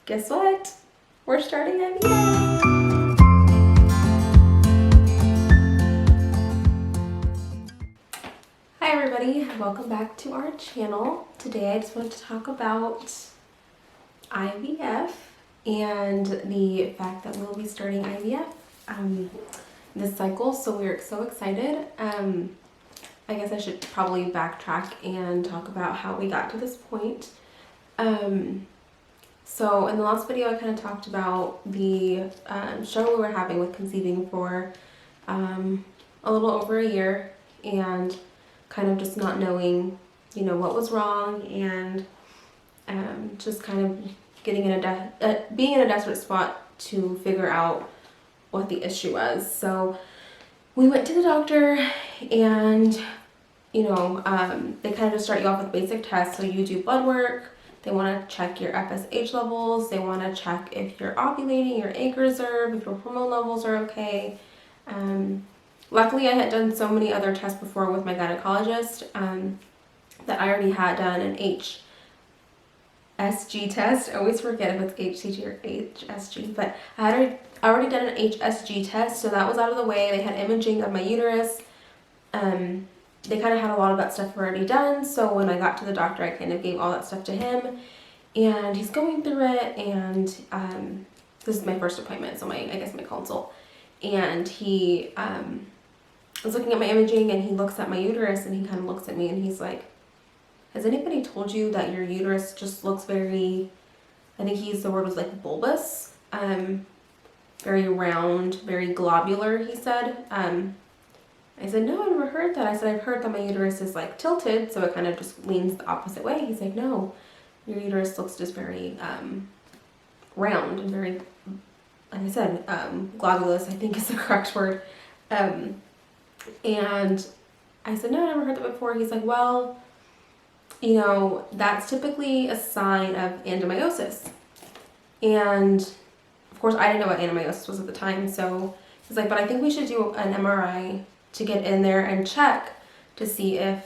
guess what? We're starting IVF! Hi everybody, welcome back to our channel. Today I just wanted to talk about IVF and the fact that we'll be starting IVF this cycle, so we're so excited. I guess I should probably backtrack and talk about how we got to this point. So in the last video I kind of talked about the struggle we were having with conceiving for a little over a year, and kind of just not knowing, you know, what was wrong, and just kind of getting in being in a desperate spot to figure out what the issue was. So we went to the doctor, and you know, they kind of just start you off with basic tests. So you do blood work. They want to check your FSH levels. They want to check if you're ovulating, your egg reserve, if your hormone levels are okay. Luckily, I had done so many other tests before with my gynecologist that I already had done an HSG test. I always forget if it's HCG or HSG, but I had already done an HSG test, so that was out of the way. They had imaging of my uterus. They kind of had a lot of that stuff already done, so when I got to the doctor, I kind of gave all that stuff to him, and he's going through it, and this is my first appointment, so I guess my consult, and he was looking at my imaging, and he looks at my uterus, and he kind of looks at me, and he's like, has anybody told you that your uterus just looks very, I think he used the word was like bulbous, very round, very globular, he said. I said, no, I've never heard that. I said, I've heard that my uterus is like tilted, so it kind of just leans the opposite way. He's like, no, your uterus looks just very round and very, like I said, globulous, I think is the correct word. And I said, no, I've never heard that before. He's like, well, you know, that's typically a sign of adenomyosis. And of course, I didn't know what adenomyosis was at the time, so he's like, but I think we should do an MRI to get in there and check to see if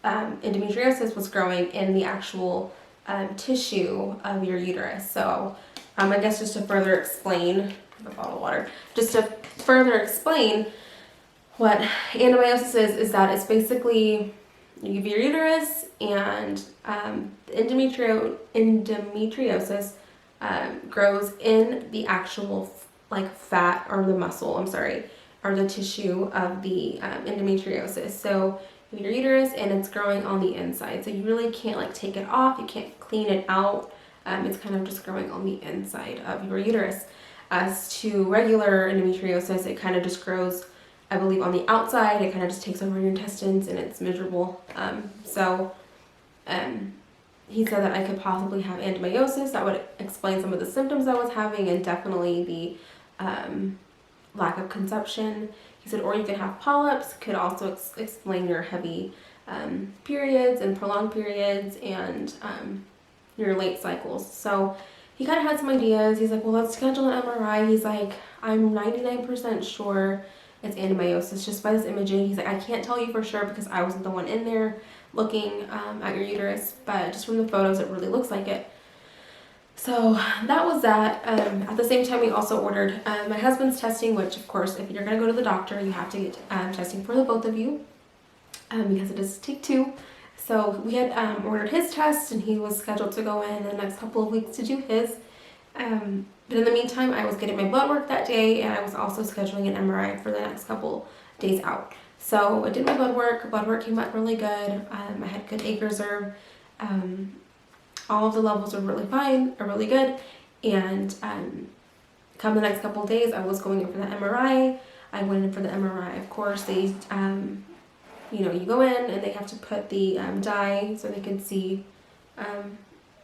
endometriosis was growing in the actual tissue of your uterus. So I guess just to further explain, a bottle of water, just to further explain what adenomyosis is that it's basically you have your uterus, and endometriosis grows in the actual like fat or the muscle, or the tissue of the endometriosis. So you have your uterus and it's growing on the inside. So you really can't like take it off. You can't clean it out. It's kind of just growing on the inside of your uterus. As to regular endometriosis, it kind of just grows, I believe, on the outside. It kind of just takes over your intestines and it's miserable. He said that I could possibly have adenomyosis. That would explain some of the symptoms I was having, and definitely the lack of conception. He said, or you could have polyps, could also explain your heavy periods and prolonged periods, and your late cycles. So he kind of had some ideas. He's like, well, let's schedule an MRI. He's like, I'm 99% sure it's adenomyosis just by this imaging. He's like, I can't tell you for sure because I wasn't the one in there looking at your uterus, but just from the photos it really looks like it. So that was that. At the same time, we also ordered my husband's testing, which of course, if you're going to go to the doctor, you have to get testing for the both of you, because it does take two. So we had ordered his test, and he was scheduled to go in the next couple of weeks to do his. But in the meantime, I was getting my blood work that day, and I was also scheduling an MRI for the next couple days out. So I did my blood work. Blood work came back really good. I had good egg reserve. All of the levels are really fine, are really good, and come the next couple of days, I was going in for the MRI. I went in for the MRI. Of course, they, you know, you go in and they have to put the dye so they can see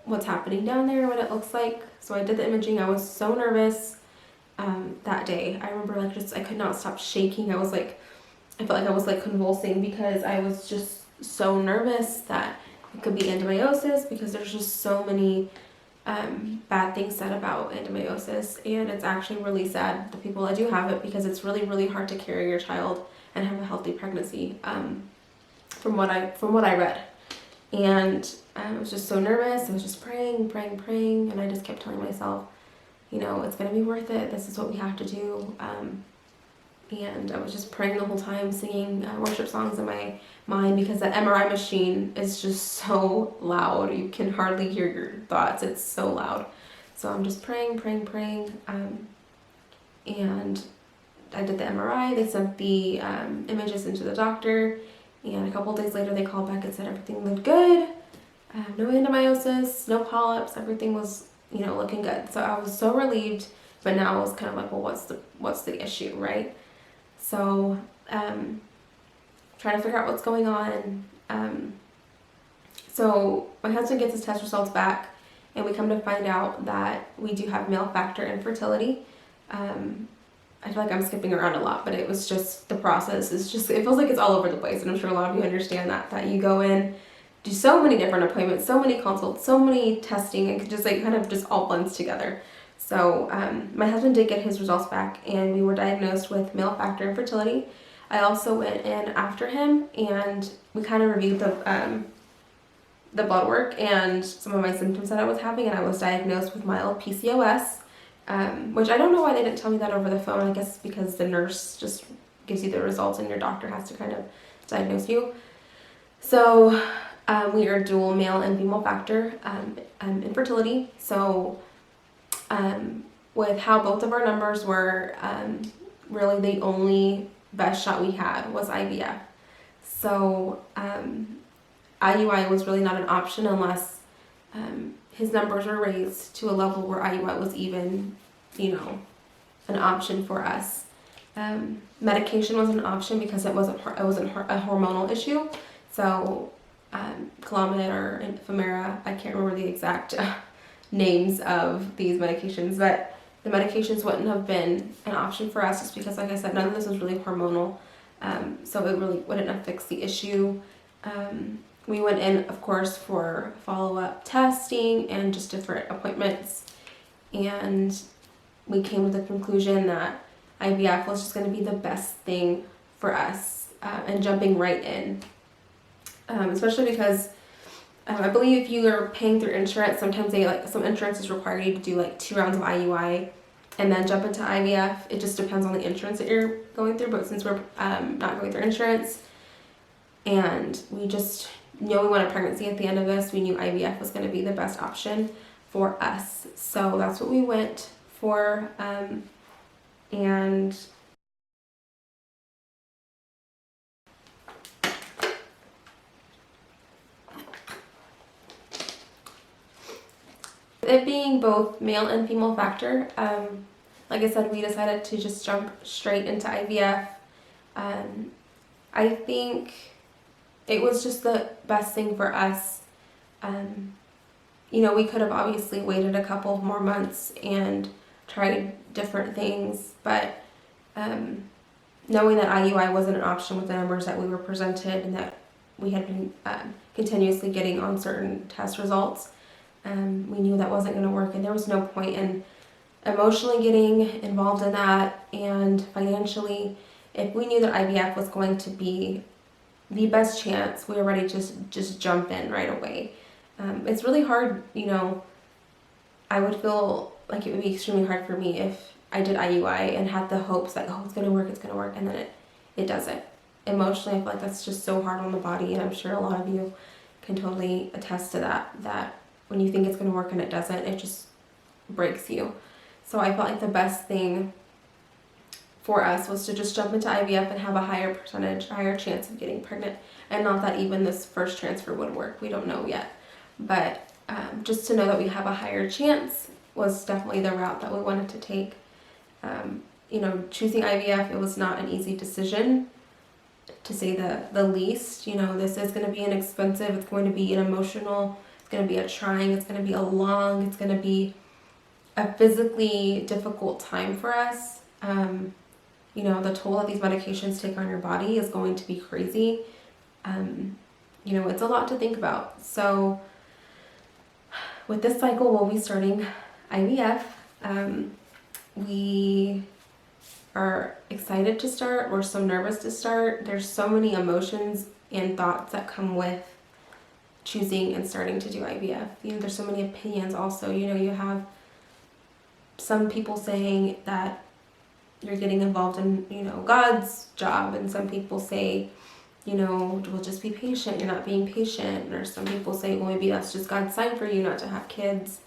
what's happening down there, what it looks like. So I did the imaging. I was so nervous that day. I remember like just, I could not stop shaking. I was like, I felt like I was like convulsing because I was just so nervous that it could be endometriosis, because there's just so many bad things said about endometriosis, and it's actually really sad, the people that do have it, because it's really, really hard to carry your child and have a healthy pregnancy, from what I read. And I was just so nervous. I was just praying, and I just kept telling myself, you know, it's gonna be worth it. This is what we have to do. And I was just praying the whole time, singing worship songs in my mind, because the MRI machine is just so loud. You can hardly hear your thoughts. It's so loud. So I'm just praying. And I did the MRI. They sent the images into the doctor. And a couple days later, they called back and said everything looked good. No endometriosis, no polyps. Everything was, you know, looking good. So I was so relieved. But now I was kind of like, well, what's the issue, right? So, trying to figure out what's going on. So my husband gets his test results back, and we come to find out that we do have male factor infertility. I feel like I'm skipping around a lot, but it was just, the process is just, it feels like it's all over the place, and I'm sure a lot of you understand that you go in, do so many different appointments, so many consults, so many testing, and just like kind of just all blends together. So my husband did get his results back, and we were diagnosed with male factor infertility. I also went in after him, and we kind of reviewed the blood work and some of my symptoms that I was having, and I was diagnosed with mild PCOS, which I don't know why they didn't tell me that over the phone. I guess because the nurse just gives you the results, and your doctor has to kind of diagnose you. So we are dual male and female factor infertility. So with how both of our numbers were, really the only best shot we had was IVF. So IUI was really not an option unless his numbers were raised to a level where IUI was even, you know, an option for us. Medication was an option because it wasn't a hormonal issue. So Clomid or Femera, I can't remember the exact names of these medications, but the medications wouldn't have been an option for us just because, like I said, none of this was really hormonal. So it really wouldn't have fixed the issue. We went in, of course, for follow-up testing and just different appointments. And we came to the conclusion that IVF was just going to be the best thing for us, and jumping right in. Especially because I believe if you are paying through insurance, sometimes some insurances require you to do like 2 rounds of IUI and then jump into IVF. It just depends on the insurance that you're going through. But since we're not going through insurance, and we just know we want a pregnancy at the end of this, we knew IVF was going to be the best option for us. So that's what we went for. And it being both male and female factor, like I said, we decided to just jump straight into IVF. I think it was just the best thing for us. You know, we could have obviously waited a couple more months and tried different things, but knowing that IUI wasn't an option with the numbers that we were presented and that we had been continuously getting on certain test results, we knew that wasn't going to work, and there was no point in emotionally getting involved in that, and financially, if we knew that IVF was going to be the best chance, we were ready to just jump in right away. It's really hard, you know, I would feel like it would be extremely hard for me if I did IUI and had the hopes that, oh, it's going to work, and then it doesn't. Emotionally, I feel like that's just so hard on the body, and I'm sure a lot of you can totally attest to that when you think it's going to work and it doesn't, it just breaks you. So I felt like the best thing for us was to just jump into IVF and have a higher chance of getting pregnant. And not that even this first transfer would work, we don't know yet. But just to know that we have a higher chance was definitely the route that we wanted to take. You know, choosing IVF, it was not an easy decision, to say the least. You know, this is going to be an expensive, it's going to be an emotional, it's going to be a trying, it's going to be a long, it's going to be a physically difficult time for us. You know, the toll that these medications take on your body is going to be crazy. You know, it's a lot to think about. So with this cycle, we'll be starting IVF. We are excited to start. We're so nervous to start. There's so many emotions and thoughts that come with choosing and starting to do IVF. You know, there's so many opinions also. You know, you have some people saying that you're getting involved in, you know, God's job, and some people say, you know, well, just be patient, you're not being patient. Or some people say, well, maybe that's just God's sign for you not to have kids.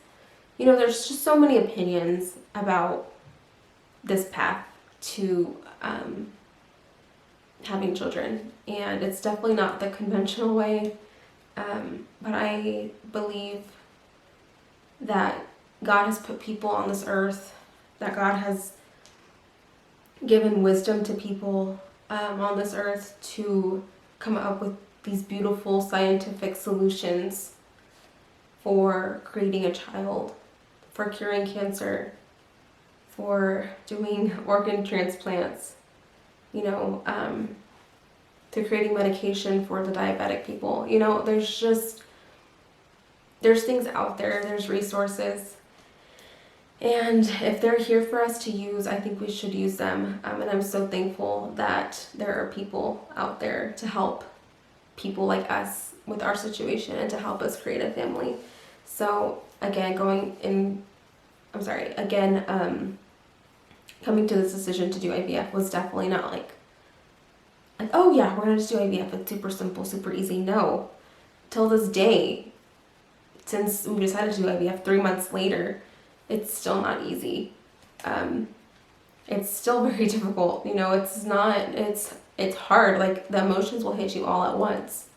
You know, there's just so many opinions about this path to having children, and it's definitely not the conventional way. But I believe that God has put people on this earth, that God has given wisdom to people on this earth to come up with these beautiful scientific solutions for creating a child, for curing cancer, for doing organ transplants, you know, to creating medication for the diabetic people. You know, there's things out there, there's resources. And if they're here for us to use, I think we should use them. And I'm so thankful that there are people out there to help people like us with our situation and to help us create a family. So again, coming to this decision to do IVF was definitely not like, oh yeah, we're gonna just do IVF. It's super simple, super easy. No, till this day, since we decided to do IVF 3 months later, it's still not easy. It's still very difficult. You know, it's hard. Like, the emotions will hit you all at once.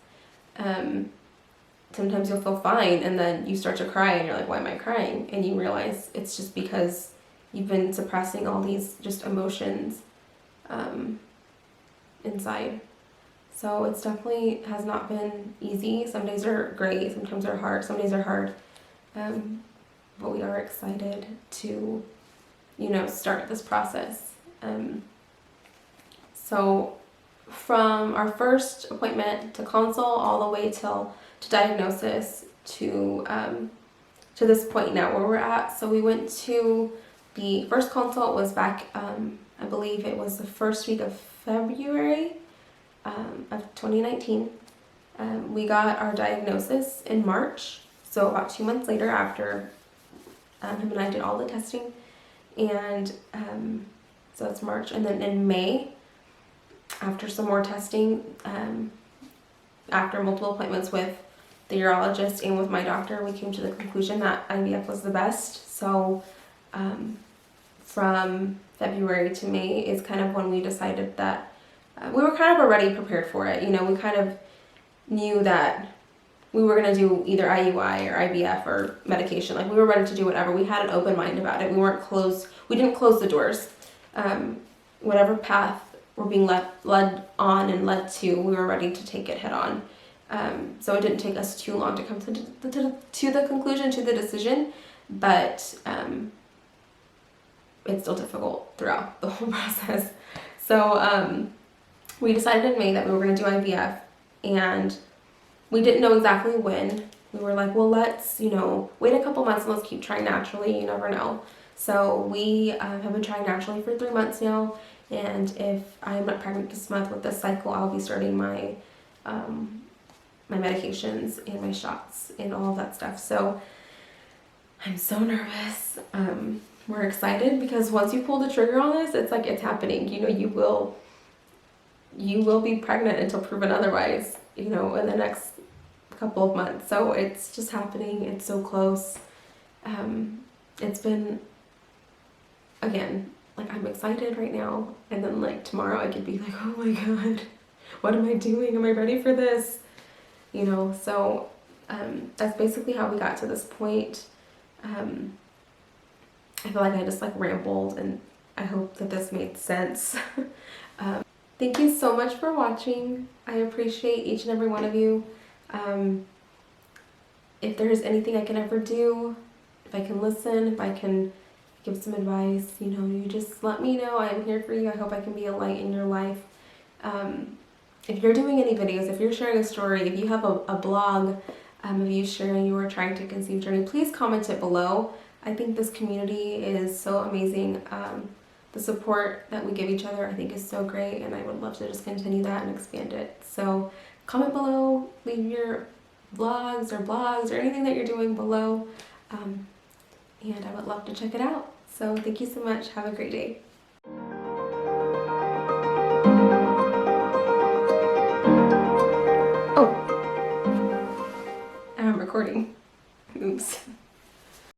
Sometimes you'll feel fine, and then you start to cry, and you're like, why am I crying? And you realize it's just because you've been suppressing all these just emotions inside. So it's definitely has not been easy. Some days are great, sometimes they're hard, some days are hard. But we are excited to, you know, start this process. So from our first appointment to consult all the way to diagnosis to this point now where we're at. So we went to the first consult was back, I believe it was the first week of February of 2019. We got our diagnosis in March, so about 2 months later after him and I did all the testing. And so that's March. And then in May, after some more testing, after multiple appointments with the urologist and with my doctor, we came to the conclusion that IVF was the best. So from February to May is kind of when we decided that we were kind of already prepared for it. You know, we kind of knew that we were going to do either IUI or IVF or medication. Like, we were ready to do whatever. We had an open mind about it. We didn't close the doors. Whatever path we're being led on and led to, we were ready to take it head on. So it didn't take us too long to come to the conclusion, to the decision, but it's still difficult throughout the whole process. So we decided in May that we were going to do IVF, and we didn't know exactly when. We were like, well, let's, you know, wait a couple months and let's keep trying naturally. You never know. So we have been trying naturally for 3 months now, and if I'm not pregnant this month with this cycle, I'll be starting my my medications and my shots and all of that stuff. So I'm so nervous. We're excited because once you pull the trigger on this, it's like it's happening. You know, you will be pregnant until proven otherwise, you know, in the next couple of months. So it's just happening. It's so close. It's been, again, like, I'm excited right now, and then like tomorrow I could be like, oh my god, what am I doing? Am I ready for this? You know, so that's basically how we got to this point. I feel like I just like rambled, and I hope that this made sense. Thank you so much for watching. I appreciate each and every one of you. If there's anything I can ever do, if I can listen, if I can give some advice, you know, you just let me know. I'm here for you. I hope I can be a light in your life. If you're doing any videos, if you're sharing a story, if you have a blog of you sharing your trying to conceive journey, please comment it below. I think this community is so amazing. The support that we give each other, I think, is so great, and I would love to just continue that and expand it. So comment below, leave your vlogs or blogs or anything that you're doing below. And I would love to check it out. So thank you so much. Have a great day. Oh, I'm recording. Oops.